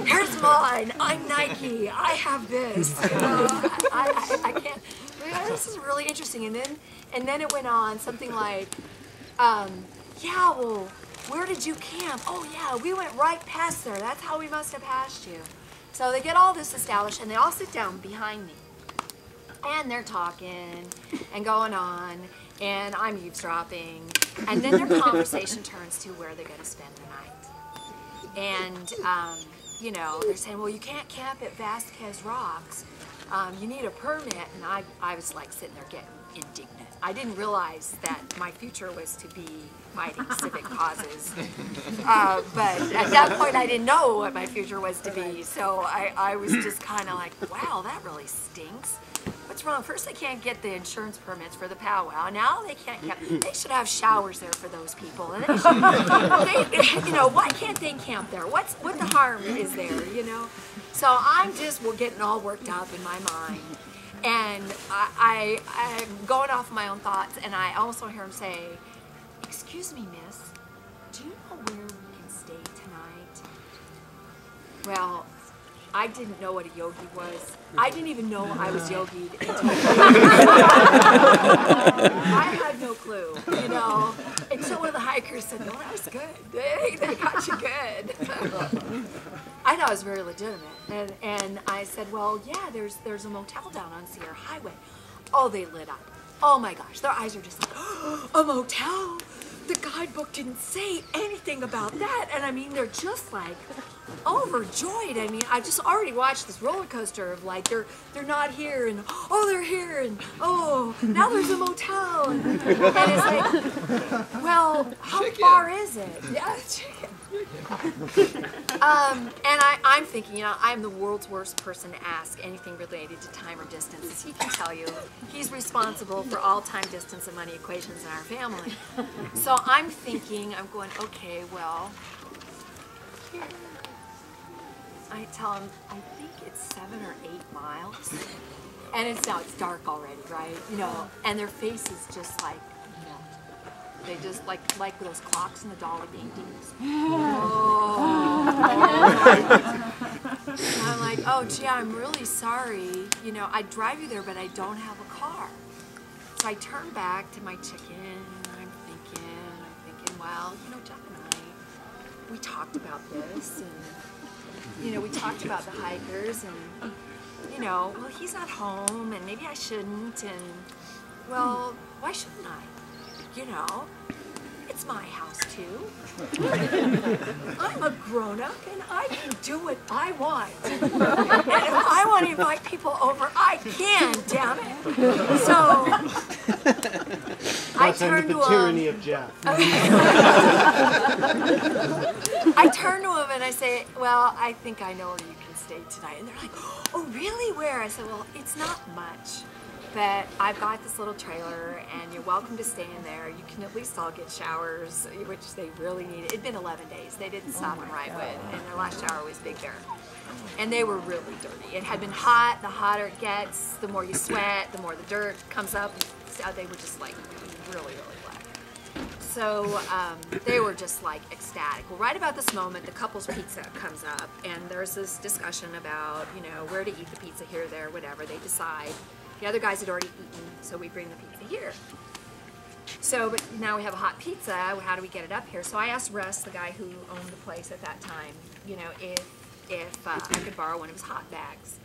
Here's mine. I'm Nike. I have this. I can't. This is really interesting. And then it went on something like, yeah, well, where did you camp? Oh yeah, we went right past there. That's how we must have passed you. So they get all this established, and they all sit down behind me, and they're talking and going on, and I'm eavesdropping, and then their conversation turns to where they're going to spend the night. And you know, they're saying, well, you can't camp at Vasquez Rocks. You need a permit. And I was like sitting there getting indignant. I didn't realize that my future was to be fighting civic causes. But at that point, I didn't know what my future was to be. So I was just kind of like, wow, that really stinks. What's wrong? First, they can't get the insurance permits for the powwow. Now they can't camp. They should have showers there for those people. And you know, why can't they camp there? What the harm is there? You know. So I'm just getting all worked up in my mind, and I'm going off my own thoughts. And I also hear him say, "Excuse me, miss, do you know where we can stay tonight?" Well, I didn't know what a yogi was. I didn't even know I was yogied until I had no clue, you know. And so one of the hikers said, "No, that was good. They got you good." I thought it was very legitimate, and I said, "Well, yeah, there's a motel down on Sierra Highway." Oh, they lit up. Oh my gosh, their eyes are just like, "Oh, a motel? The guidebook didn't say anything about that." And I mean, they're just like overjoyed. I mean, I just already watched this roller coaster of like they're not here, and oh, they're here, and oh, now there's a motel, and it's like, well, how far is it? Yeah, chicken. And I'm thinking, you know, I'm the world's worst person to ask anything related to time or distance. As he can tell you, he's responsible for all time, distance, and money equations in our family. So I'm thinking, I'm going, okay, well, here. I tell him, I think it's 7 or 8 miles. And it's dark already, right? You know, and their faces just like, they just like those clocks in the dollar paintings. Oh. And I'm like, oh gee, I'm really sorry. You know, I'd drive you there, but I don't have a car. So I turn back to my chicken, and I'm thinking, well, you know, Jeff and I, we talked about this, and you know, we talked about the hikers, and you know, well, he's not home, and maybe I shouldn't, and well, why shouldn't I? You know, it's my house too. I'm a grown-up and I can do what I want. And if I want to invite people over, I can, damn it. So I turn to him. Tyranny of Jeff. I turn to him and I say, well, I think I know where you can stay tonight. And they're like, oh, really? Where? I said, well, it's not much. But I've got this little trailer, and you're welcome to stay in there. You can at least all get showers, which they really needed. It'd been 11 days. They didn't stop in Wrightwood, and their last shower was Big Bear. And they were really dirty. It had been hot. The hotter it gets, the more you sweat, the more the dirt comes up. So they were just like really, really black. So they were just like ecstatic. Well, right about this moment, the couple's pizza comes up, and there's this discussion about, you know, where to eat the pizza, here, there, whatever. They decide. The other guys had already eaten, so we bring the pizza here. So, but now we have a hot pizza. How do we get it up here? So I asked Russ, the guy who owned the place at that time, you know, if I could borrow one of his hot bags.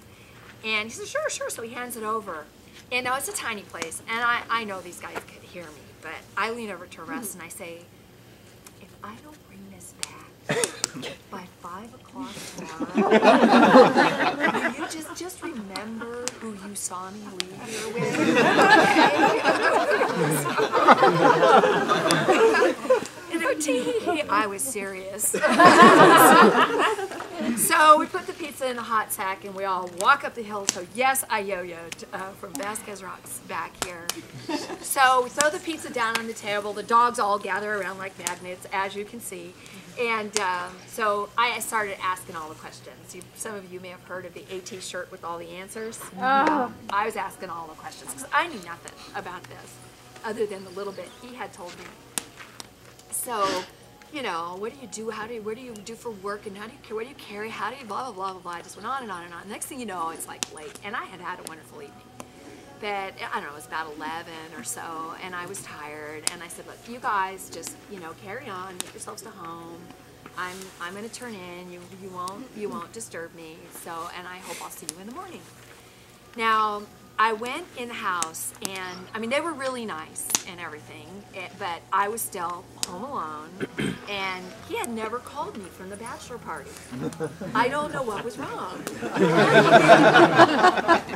And he said, sure, sure. So he hands it over. And now it's a tiny place, and I know these guys could hear me, but I lean over to Russ and I say, if I don't bring this back by 5 o'clock tomorrow, will you just remember who you saw me leave here with? Okay? I was serious. So we put the pizza in a hot sack and we all walk up the hill. So yes, I yo-yoed from Vasquez Rocks back here. So we throw the pizza down on the table. The dogs all gather around like magnets, as you can see. And so I started asking all the questions. Some of you may have heard of the AT shirt with all the answers. Oh. I was asking all the questions because I knew nothing about this other than the little bit he had told me. So you know, what do you do? What do you do for work? And what do you carry? How do you blah, blah, blah, blah, blah. I just went on and on and on. Next thing you know, it's like late. And I had had a wonderful evening. But, I don't know, it was about 11 or so, and I was tired. And I said, look, you guys just, you know, carry on, get yourselves to home. I'm going to turn in. You won't disturb me. So, and I hope I'll see you in the morning. Now, I went in the house, and I mean, they were really nice and everything, but I was still home alone, and he had never called me from the bachelor party. I don't know what was wrong.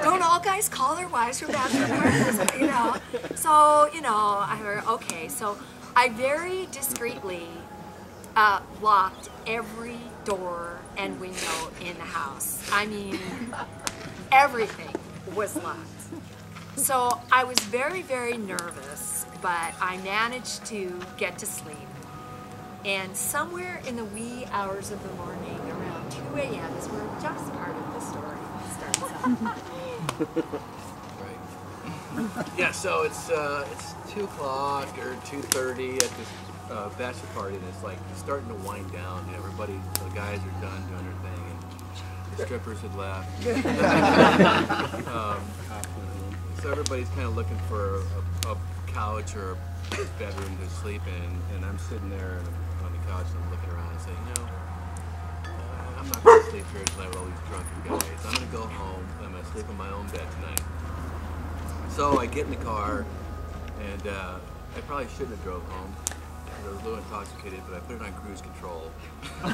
Don't all guys call their wives from bachelor parties, you know? So, you know, I heard, okay, so I very discreetly locked every door and window in the house. I mean, everything was locked. So I was very, very nervous, but I managed to get to sleep. And somewhere in the wee hours of the morning, around 2 a.m. is where just part of the story starts out. Right. Yeah, so it's 2 o'clock or 2:30 at this bachelor party, and it's like starting to wind down. Everybody, the guys are done doing their thing, and the strippers had left. So everybody's kind of looking for a couch or a bedroom to sleep in, and I'm sitting there on the couch and I'm looking around and saying, you know, I'm not going to sleep here tonight with all these drunken guys. I'm going to go home. I'm going to sleep in my own bed tonight. So I get in the car, and I probably shouldn't have drove home. I was a little intoxicated, but I put it on cruise control. I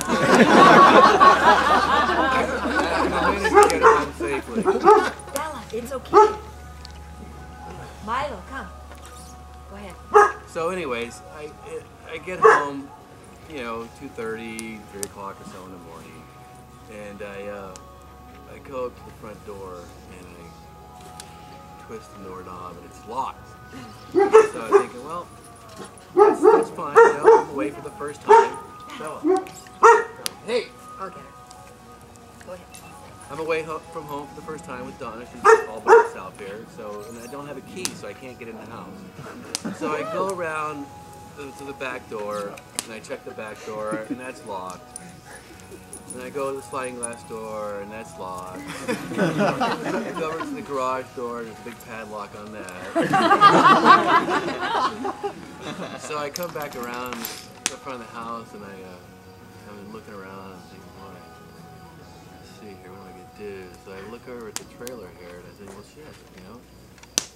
managed to get it home safely. Bella, it's okay. Milo, come. Go ahead. So anyways, I get home, you know, 2:30, 3 o'clock or so in the morning, and I go up to the front door and I twist the doorknob and it's locked. So I'm thinking, well, that's fine, you know, I'm away for the first time. Bella. Hey! I'll get her. Go ahead. I'm away from home for the first time with Donna. She's all by herself here, so, and I don't have a key, so I can't get in the house. So I go around to the back door, and I check the back door, and that's locked. And I go to the sliding glass door, and that's locked. I go over to the garage door, and there's a big padlock on that. So I come back around the front of the house, and I'm looking around and thinking, boy, let's see here, what am I going to do? So I look over at the trailer here, and I think, well, shit, you know,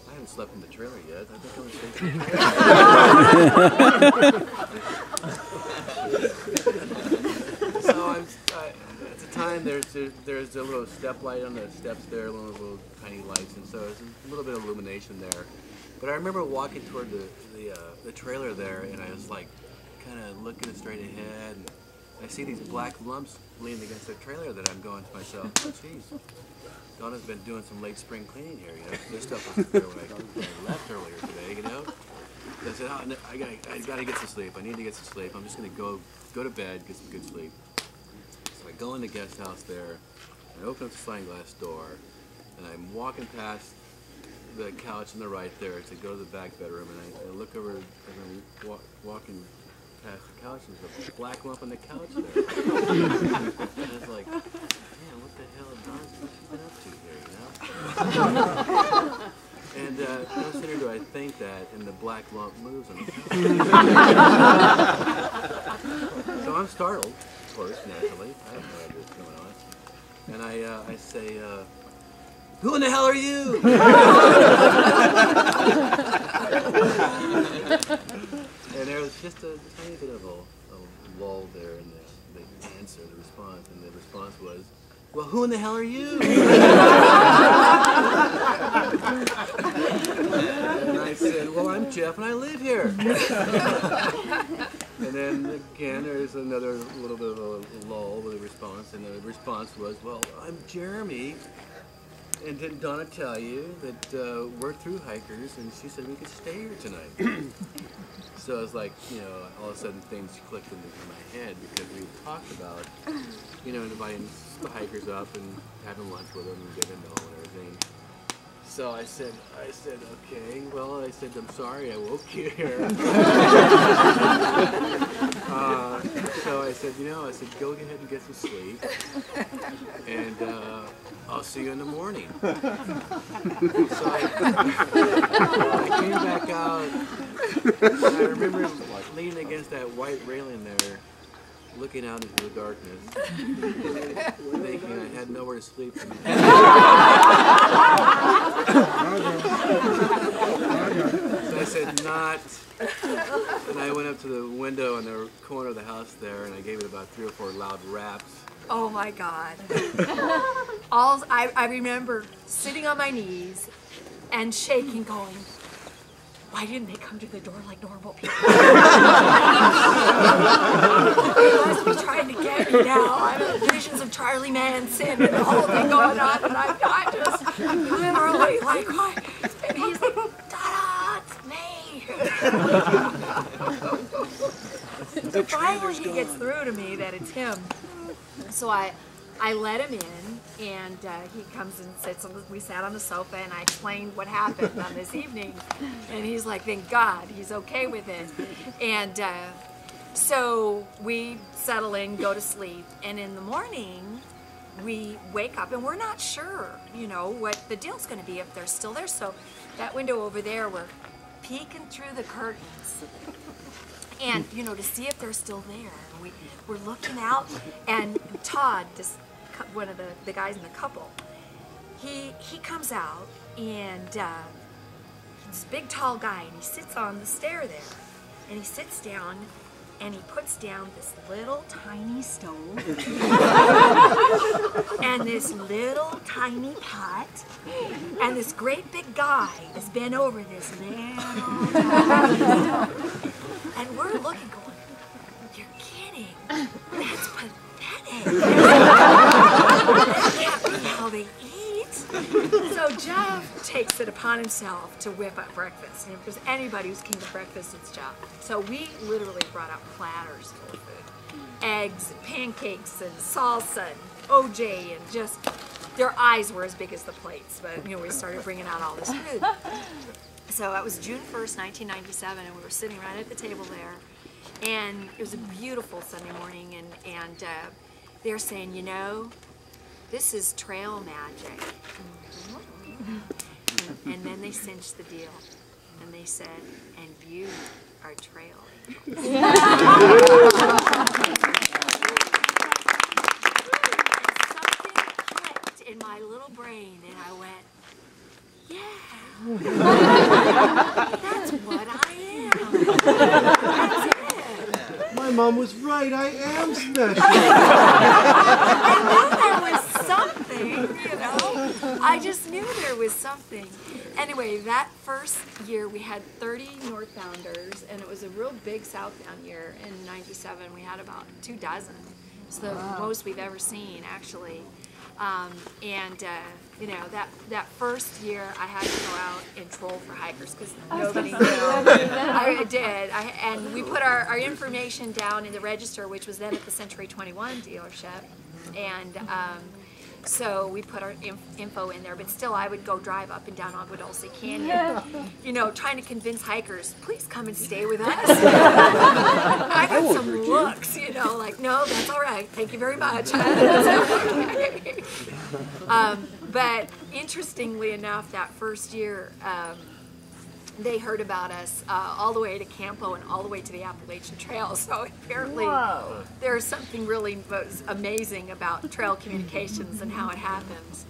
I haven't slept in the trailer yet. I think I'm going to stay in the trailer. So at the time, there's a little step light on the steps there, little tiny lights, and so there's a little bit of illumination there. But I remember walking toward the trailer there, and I was like, kind of looking straight ahead, and I see these black lumps leaning against the trailer that I'm going to myself, oh jeez, Donna's been doing some late spring cleaning here, you know, this stuff wasn't there when I left earlier today, you know. So I said, oh, no, I gotta get some sleep, I need to get some sleep, I'm just gonna go to bed, get some good sleep. So I go in the guest house there, I open up the sliding glass door, and I'm walking past the couch on the right there to go to the back bedroom, and I look over, and I'm walking past the couch, and there's a black lump on the couch there. And I was like, man, what the hell has Donna been up to here, you know? And no sooner do I think that, and the black lump moves on the couch. So I'm startled, of course, naturally. I have no idea what's going on. And I say, who in the hell are you? And there was just a tiny bit of a lull there in the answer, the response, and the response was, well, who in the hell are you? And I said, well, I'm Jeff and I live here. And then again, there's another little bit of a lull with a response, and the response was, well, I'm Jeremy. And didn't Donna tell you that we're through hikers, and she said we could stay here tonight? So I was like, you know, all of a sudden things clicked into my head because we talked about, you know, inviting the hikers up and having lunch with them and getting to know them and everything. So I said, okay, well, I said, I'm sorry I woke you here. So I said, go ahead and get some sleep, and I'll see you in the morning. So I came back out, and I remember leaning against that white railing there, looking out into the darkness, thinking I had nowhere to sleep. So I said, not. And I went up to the window in the corner of the house there, and I gave it about 3 or 4 loud raps. Oh my God. I remember sitting on my knees and shaking, going, why didn't they come to the door like normal people? They must be trying to get me now. I have visions of Charlie Manson and the whole thing going on, and I'm just literally like, what? And he's like, Dada, it's me. So finally he gets through to me that it's him. So I let him in, and he comes and sits on we sat on the sofa, and I explained what happened on this evening, and he's like, thank God, he's okay with it. And so we settle in, go to sleep, and in the morning we wake up, and we're not sure, what the deal's going to be if they're still there. So that window over there, we're peeking through the curtains, and to see if they're still there. And we're looking out, and Todd, one of the guys in the couple, he comes out, and he's this big tall guy, and he sits on the stair there, and he sits down, and he puts down this little tiny stove and this little tiny pot, and this great big guy is bent over this little tiny stove. And we're looking, going, you're kidding. That's pathetic. That can't be how they eat. So Jeff takes it upon himself to whip up breakfast. And if there's anybody who's king of breakfast, it's Jeff. So we literally brought out platters full of food. Eggs, and pancakes, and salsa, and OJ, and just, their eyes were as big as the plates. But, we started bringing out all this food. So it was June 1st, 1997, and we were sitting right at the table there, and it was a beautiful Sunday morning, and they're saying, this is trail magic. And then they cinched the deal, and they said, and you are trail angels. Something clicked in my little brain, and I went, yeah, that's what I am. That's it. My mom was right, I am special. I knew there was something, I just knew there was something. Anyway, that first year we had 30 northbounders, and it was a real big southbound year. In '97, we had about 24. It's the most we've ever seen, actually. That first year I had to go out and troll for hikers because nobody knew. I did. And we put our information down in the register, which was then at the Century 21 dealership. And so we put our info in there, but still I would go drive up and down Agua Dulce Canyon, trying to convince hikers, please come and stay with us. I got some looks, like, no, that's all right, thank you very much. But interestingly enough, that first year, they heard about us all the way to Campo and all the way to the Appalachian Trail. So apparently there's something really amazing about trail communications and how it happens.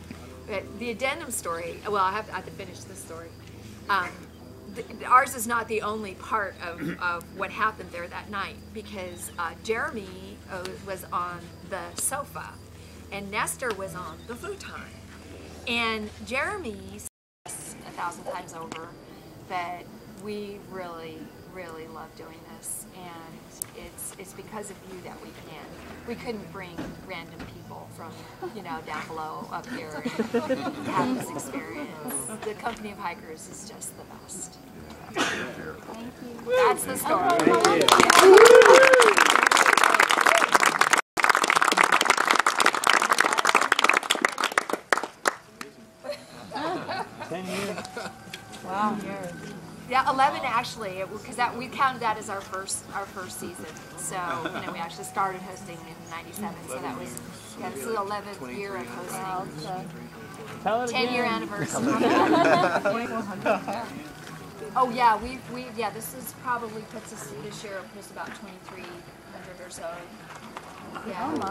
But the addendum story, well, I have to finish this story. Ours is not the only part of what happened there that night, because Jeremy was on the sofa and Nestor was on the futon. And Jeremy said 1,000 times over that we really, really love doing this, and it's because of you that we can. We couldn't bring random people from down below up here and have this experience. The company of hikers is just the best. Thank you. That's the story. 10 years. Wow. Yeah, 11 actually, because that we counted that as our first season. So we actually started hosting in '97. So that was this is the 11th year of hosting. Tell it 10-year again. anniversary. Oh yeah, yeah. This is probably puts us this year puts about 2,300 or so. Yeah.